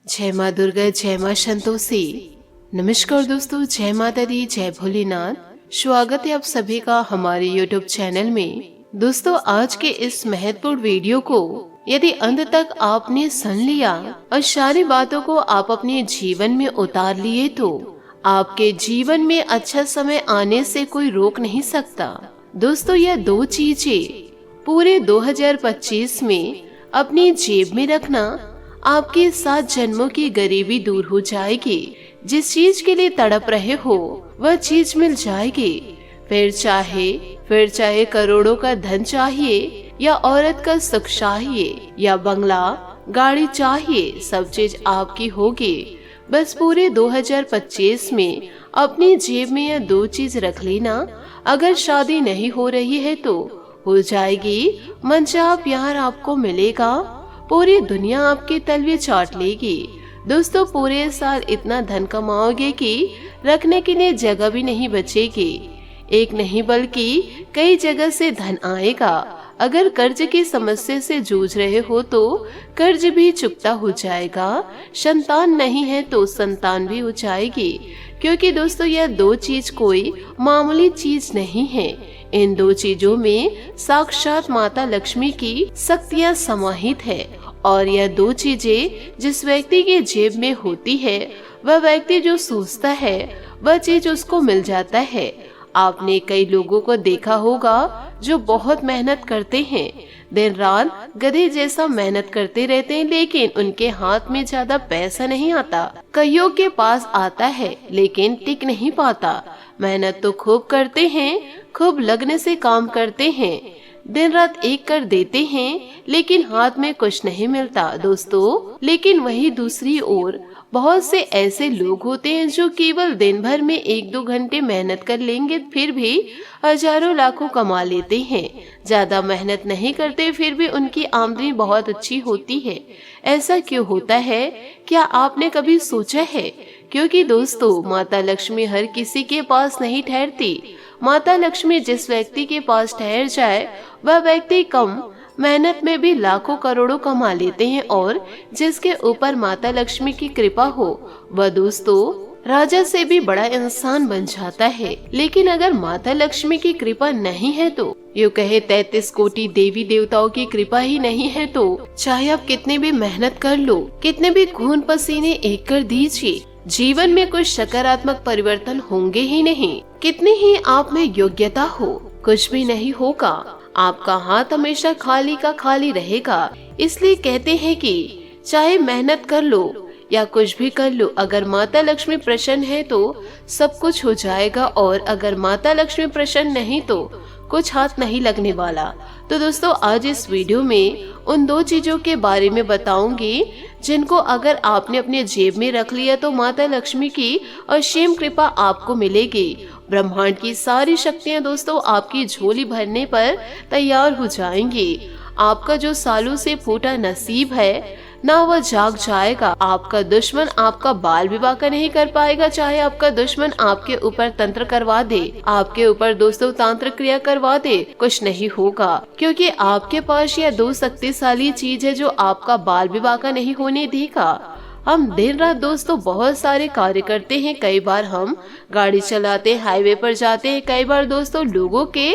जय माँ दुर्गा, जय माँ संतोषी। नमस्कार दोस्तों, जय माता दी, जय भोलेनाथ। स्वागत है आप सभी का हमारे YouTube चैनल में। दोस्तों, आज के इस महत्वपूर्ण वीडियो को यदि अंत तक आपने सुन लिया और सारी बातों को आप अपने जीवन में उतार लिए तो आपके जीवन में अच्छा समय आने से कोई रोक नहीं सकता। दोस्तों, यह दो चीजें पूरे 2025 में अपनी जेब में रखना, आपके 7 जन्मों की गरीबी दूर हो जाएगी। जिस चीज के लिए तड़प रहे हो वह चीज मिल जाएगी। फिर चाहे करोड़ों का धन चाहिए या औरत का सुख चाहिए या बंगला गाड़ी चाहिए, सब चीज आपकी होगी। बस पूरे 2025 में अपनी जेब में यह दो चीज रख लेना। अगर शादी नहीं हो रही है तो हो जाएगी। मनचाहा प्यार आपको मिलेगा। पूरी दुनिया आपके तलवे चाट लेगी। दोस्तों, पूरे साल इतना धन कमाओगे कि रखने के लिए जगह भी नहीं बचेगी। एक नहीं बल्कि कई जगह से धन आएगा। अगर कर्ज की समस्या से जूझ रहे हो तो कर्ज भी चुकता हो जाएगा। संतान नहीं है तो संतान भी हो जाएगी। क्योंकि दोस्तों, यह दो चीज कोई मामूली चीज नहीं है। इन दो चीजों में साक्षात माता लक्ष्मी की शक्तियाँ समाहित है। और यह दो चीजें जिस व्यक्ति की जेब में होती है, वह व्यक्ति जो सोचता है वह चीज उसको मिल जाता है। आपने कई लोगों को देखा होगा जो बहुत मेहनत करते हैं, दिन रात गधे जैसा मेहनत करते रहते हैं, लेकिन उनके हाथ में ज्यादा पैसा नहीं आता। कईयों के पास आता है लेकिन टिक नहीं पाता। मेहनत तो खूब करते हैं, खूब लगन से काम करते हैं, दिन रात एक कर देते हैं, लेकिन हाथ में कुछ नहीं मिलता दोस्तों। लेकिन वही दूसरी ओर बहुत से ऐसे लोग होते हैं जो केवल दिन भर में 1-2 घंटे मेहनत कर लेंगे, फिर भी हजारों लाखों कमा लेते हैं। ज्यादा मेहनत नहीं करते फिर भी उनकी आमदनी बहुत अच्छी होती है। ऐसा क्यों होता है, क्या आपने कभी सोचा है? क्योंकि दोस्तों, माता लक्ष्मी हर किसी के पास नहीं ठहरती। माता लक्ष्मी जिस व्यक्ति के पास ठहर जाए वह व्यक्ति कम मेहनत में भी लाखों करोड़ों कमा लेते हैं। और जिसके ऊपर माता लक्ष्मी की कृपा हो वह दोस्तों राजा से भी बड़ा इंसान बन जाता है। लेकिन अगर माता लक्ष्मी की कृपा नहीं है तो यूँ कहे 33 कोटि देवी देवताओं की कृपा ही नहीं है तो चाहे आप कितने भी मेहनत कर लो, कितने भी खून पसीने एक कर दीजिए, जीवन में कुछ सकारात्मक परिवर्तन होंगे ही नहीं। कितनी ही आप में योग्यता हो, कुछ भी नहीं होगा। आपका हाथ हमेशा खाली का खाली रहेगा। इसलिए कहते हैं कि चाहे मेहनत कर लो या कुछ भी कर लो, अगर माता लक्ष्मी प्रसन्न है तो सब कुछ हो जाएगा। और अगर माता लक्ष्मी प्रसन्न नहीं तो कुछ हाथ नहीं लगने वाला। तो दोस्तों, आज इस वीडियो में उन दो चीजों के बारे में बताऊंगी जिनको अगर आपने अपने जेब में रख लिया तो माता लक्ष्मी की असीम कृपा आपको मिलेगी। ब्रह्मांड की सारी शक्तियां दोस्तों आपकी झोली भरने पर तैयार हो जाएंगी। आपका जो सालों से फूटा नसीब है ना, वह जाग जाएगा। आपका दुश्मन आपका बाल विवाह का नहीं कर पाएगा। चाहे आपका दुश्मन आपके ऊपर तंत्र करवा दे, आपके ऊपर दोस्तों तांत्रिक क्रिया करवा दे, कुछ नहीं होगा। क्योंकि आपके पास यह दो शक्तिशाली चीज है जो आपका बाल विवाह का नहीं होने देगा। हम दिन रात दोस्तों बहुत सारे कार्य करते हैं। कई बार हम गाड़ी चलाते हैं, हाईवे पर जाते हैं। कई बार दोस्तों लोगों के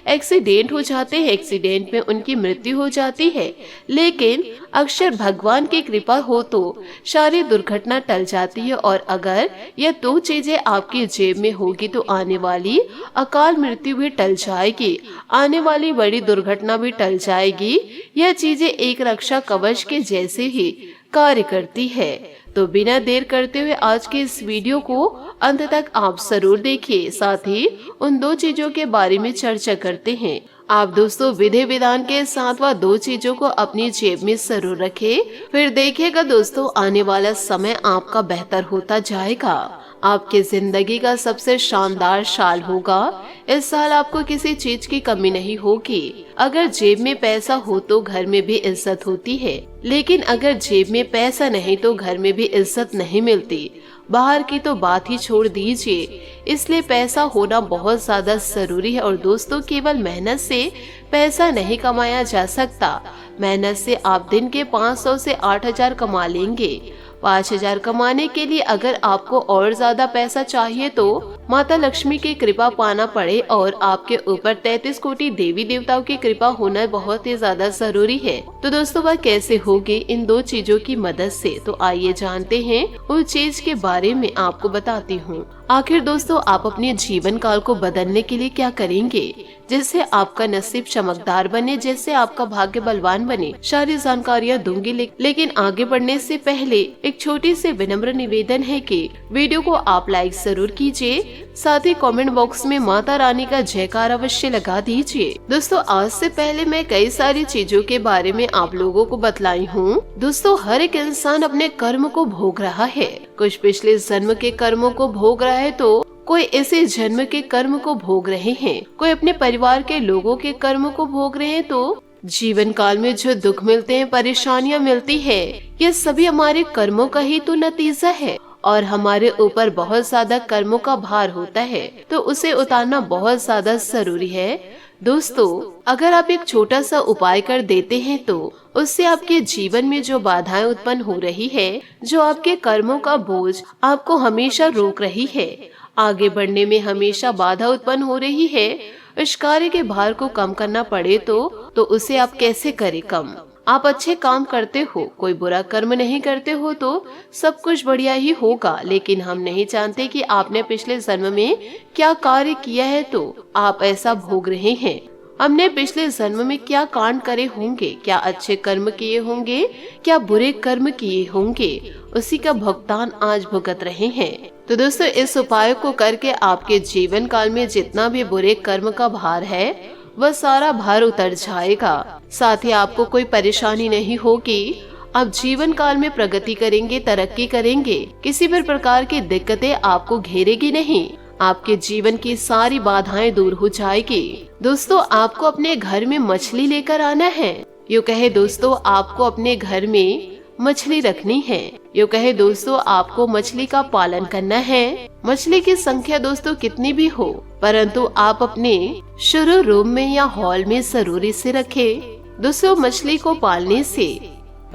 एक्सीडेंट हो जाते हैं, एक्सीडेंट में उनकी मृत्यु हो जाती है। लेकिन अक्षर भगवान की कृपा हो तो सारी दुर्घटना टल जाती है। और अगर यह दो चीजें आपकी जेब में होगी तो आने वाली अकाल मृत्यु भी टल जाएगी, आने वाली बड़ी दुर्घटना भी टल जाएगी। यह चीजें एक रक्षा कवच के जैसे ही कार्य करती है। तो बिना देर करते हुए आज के इस वीडियो को अंत तक आप जरूर देखिए। साथ ही उन दो चीजों के बारे में चर्चा करते हैं। आप दोस्तों विधि विधान के साथ वह दो चीजों को अपनी जेब में जरूर रखें। फिर देखिएगा दोस्तों, आने वाला समय आपका बेहतर होता जाएगा। आपकी जिंदगी का सबसे शानदार साल होगा। इस साल आपको किसी चीज की कमी नहीं होगी। अगर जेब में पैसा हो तो घर में भी इज्जत होती है, लेकिन अगर जेब में पैसा नहीं तो घर में भी इज्जत नहीं मिलती। बाहर की तो बात ही छोड़ दीजिए। इसलिए पैसा होना बहुत ज्यादा जरूरी है। और दोस्तों, केवल मेहनत से पैसा नहीं कमाया जा सकता। मेहनत से आप दिन के 500 से 8000 कमा लेंगे, 5,000 कमाने के लिए अगर आपको और ज्यादा पैसा चाहिए तो माता लक्ष्मी की कृपा पाना पड़े और आपके ऊपर 33 कोटि देवी देवताओं की कृपा होना बहुत ही ज्यादा जरूरी है। तो दोस्तों वह कैसे होगी इन दो चीजों की मदद से, तो आइए जानते हैं उस चीज के बारे में आपको बताती हूँ। आखिर दोस्तों आप अपने जीवन काल को बदलने के लिए क्या करेंगे जिससे आपका नसीब चमकदार बने, जिससे आपका भाग्य बलवान बने, सारी जानकारियाँ दूंगी। लेकिन आगे बढ़ने से पहले एक छोटी सी विनम्र निवेदन है कि वीडियो को आप लाइक जरूर कीजिए, साथ ही कमेंट बॉक्स में माता रानी का जयकार अवश्य लगा दीजिए। दोस्तों आज से पहले मैं कई सारी चीजों के बारे में आप लोगों को बतलाई हूँ। दोस्तों हर एक इंसान अपने कर्म को भोग रहा है, कुछ पिछले जन्म के कर्मों को भोग रहा है तो कोई ऐसे जन्म के कर्म को भोग रहे हैं, कोई अपने परिवार के लोगों के कर्म को भोग रहे हैं। तो जीवन काल में जो दुख मिलते हैं, परेशानियां मिलती है, ये सभी हमारे कर्मों का ही तो नतीजा है और हमारे ऊपर बहुत ज्यादा कर्मों का भार होता है तो उसे उतारना बहुत ज्यादा जरूरी है। दोस्तों अगर आप एक छोटा सा उपाय कर देते हैं तो उससे आपके जीवन में जो बाधाएं उत्पन्न हो रही है, जो आपके कर्मों का बोझ आपको हमेशा रोक रही है, आगे बढ़ने में हमेशा बाधा उत्पन्न हो रही है, इस कार्य के भार को कम करना पड़े तो उसे आप कैसे करें कम। आप अच्छे काम करते हो, कोई बुरा कर्म नहीं करते हो तो सब कुछ बढ़िया ही होगा, लेकिन हम नहीं जानते कि आपने पिछले जन्म में क्या कार्य किया है तो आप ऐसा भोग रहे हैं। हमने पिछले जन्म में क्या कांड करे होंगे, क्या अच्छे कर्म किए होंगे, क्या बुरे कर्म किए होंगे, उसी का भुगतान आज भुगत रहे हैं। तो दोस्तों इस उपाय को करके आपके जीवन काल में जितना भी बुरे कर्म का भार है वह सारा भार उतर जाएगा, साथ ही आपको कोई परेशानी नहीं होगी। आप जीवन काल में प्रगति करेंगे, तरक्की करेंगे, किसी भी प्रकार की दिक्कतें आपको घेरेगी नहीं, आपके जीवन की सारी बाधाएं दूर हो जाएगी। दोस्तों आपको अपने घर में मछली लेकर आना है, यूँ कहे दोस्तों आपको अपने घर में मछली रखनी है, यूँ कहे दोस्तों आपको मछली का पालन करना है। मछली की संख्या दोस्तों कितनी भी हो, परंतु आप अपने शुरू रूम में या हॉल में जरूर इसे रखें। दोस्तों मछली को पालने से,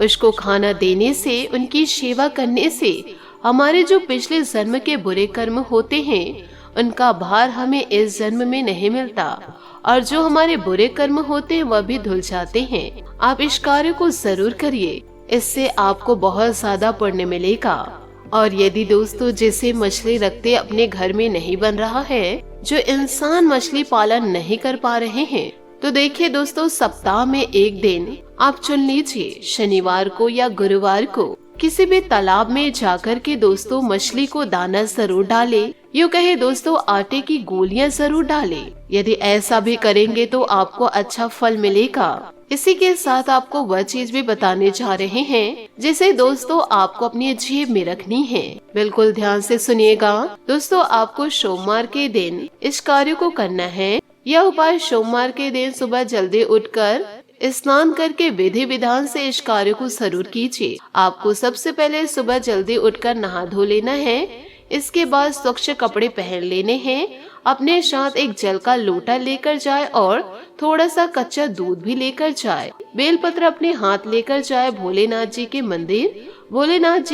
उसको खाना देने से, उनकी सेवा करने से हमारे जो पिछले जन्म के बुरे कर्म होते हैं उनका भार हमें इस जन्म में नहीं मिलता और जो हमारे बुरे कर्म होते हैं वह भी धुल जाते हैं। आप इस कार्य को जरूर करिए, इससे आपको बहुत ज्यादा पुण्य मिलेगा। और यदि दोस्तों जिसे मछली रखते अपने घर में नहीं बन रहा है, जो इंसान मछली पालन नहीं कर पा रहे हैं, तो देखिए दोस्तों सप्ताह में एक दिन आप चुन लीजिए, शनिवार को या गुरुवार को किसी भी तालाब में जाकर के दोस्तों मछली को दाना जरूर डालें, यूँ कहे दोस्तों आटे की गोलियां जरूर डालें। यदि ऐसा भी करेंगे तो आपको अच्छा फल मिलेगा। इसी के साथ आपको वह चीज भी बताने जा रहे हैं जिसे दोस्तों आपको अपनी जेब में रखनी है। बिल्कुल ध्यान से सुनिएगा। दोस्तों आपको सोमवार के दिन इस कार्य को करना है। यह उपाय सोमवार के दिन सुबह जल्दी उठकर स्नान करके विधि विधान से इस कार्य को जरूर कीजिए। आपको सबसे पहले सुबह जल्दी उठकर नहा धो लेना है, इसके बाद स्वच्छ कपड़े पहन लेने हैं, अपने साथ एक जल का लोटा लेकर जाए और थोड़ा सा कच्चा दूध भी लेकर जाए, बेलपत्र अपने हाथ लेकर जाए, भोलेनाथ जी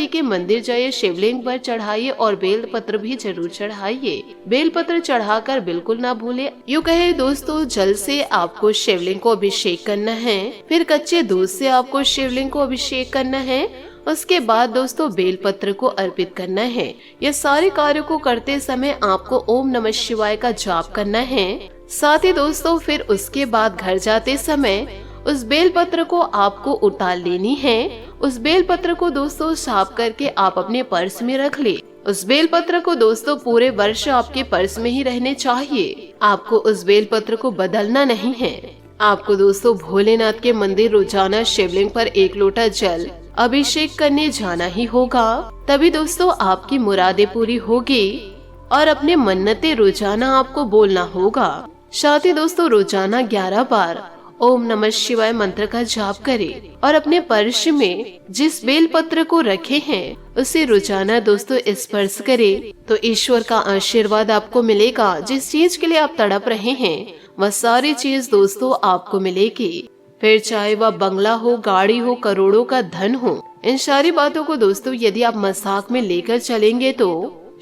के मंदिर जाइए, शिवलिंग पर चढ़ाइए और बेलपत्र भी जरूर चढ़ाइए। बेलपत्र चढ़ाकर बिल्कुल ना भूले। यूँ कहे दोस्तों जल से आपको शिवलिंग को अभिषेक करना है, फिर कच्चे दूध से आपको शिवलिंग को अभिषेक करना है, उसके बाद दोस्तों बेलपत्र को अर्पित करना है। यह सारे कार्य को करते समय आपको ओम नमः शिवाय का जाप करना है। साथ ही दोस्तों फिर उसके बाद घर जाते समय उस बेलपत्र को आपको उतार लेनी है। उस बेलपत्र को दोस्तों साफ करके आप अपने पर्स में रख ले। उस बेलपत्र को दोस्तों पूरे वर्ष आपके पर्स में ही रहने चाहिए। आपको उस बेलपत्र को बदलना नहीं है। आपको दोस्तों भोलेनाथ के मंदिर रोजाना शिवलिंग पर 1 लोटा जल अभिषेक करने जाना ही होगा, तभी दोस्तों आपकी मुरादें पूरी होगी और अपने मन्नतें रोजाना आपको बोलना होगा। साथ ही दोस्तों रोजाना 11 बार ओम नमः शिवाय मंत्र का जाप करें और अपने पर्स में जिस बेलपत्र को रखे हैं उसे रोजाना दोस्तों स्पर्श करें, तो ईश्वर का आशीर्वाद आपको मिलेगा। जिस चीज के लिए आप तड़प रहे हैं वह सारी चीज दोस्तों आपको मिलेगी। फिर चाहे वह बंगला हो, गाड़ी हो, करोड़ों का धन हो, इन सारी बातों को दोस्तों यदि आप मजाक में लेकर चलेंगे तो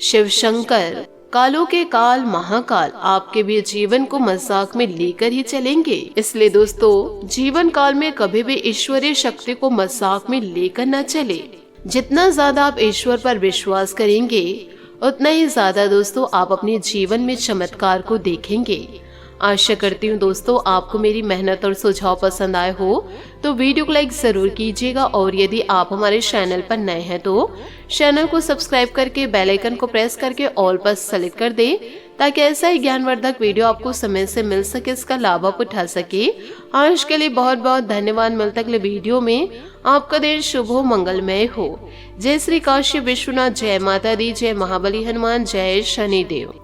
शिव शंकर कालों के काल महाकाल आपके भी जीवन को मजाक में लेकर ही चलेंगे। इसलिए दोस्तों जीवन काल में कभी भी ईश्वरीय शक्ति को मजाक में लेकर न चले। जितना ज्यादा आप ईश्वर पर विश्वास करेंगे उतना ही ज्यादा दोस्तों आप अपने जीवन में चमत्कार को देखेंगे। आशा करती हूँ दोस्तों आपको मेरी मेहनत और सुझाव पसंद आए हो तो वीडियो को लाइक जरूर कीजिएगा, और यदि आप हमारे चैनल पर नए हैं तो चैनल को सब्सक्राइब करके बेल आइकन को प्रेस करके ऑल पर सेलेक्ट कर दें, ताकि ऐसा ही ज्ञानवर्धक वीडियो आपको समय से मिल सके, इसका लाभ आप उठा सके। आज के लिए बहुत बहुत धन्यवाद। मिलता अगले वीडियो में। आपका दिन शुभ हो, मंगलमय हो। जय श्री काशी विश्वनाथ, जय माता दी, जय महाबली हनुमान, जय शनिदेव।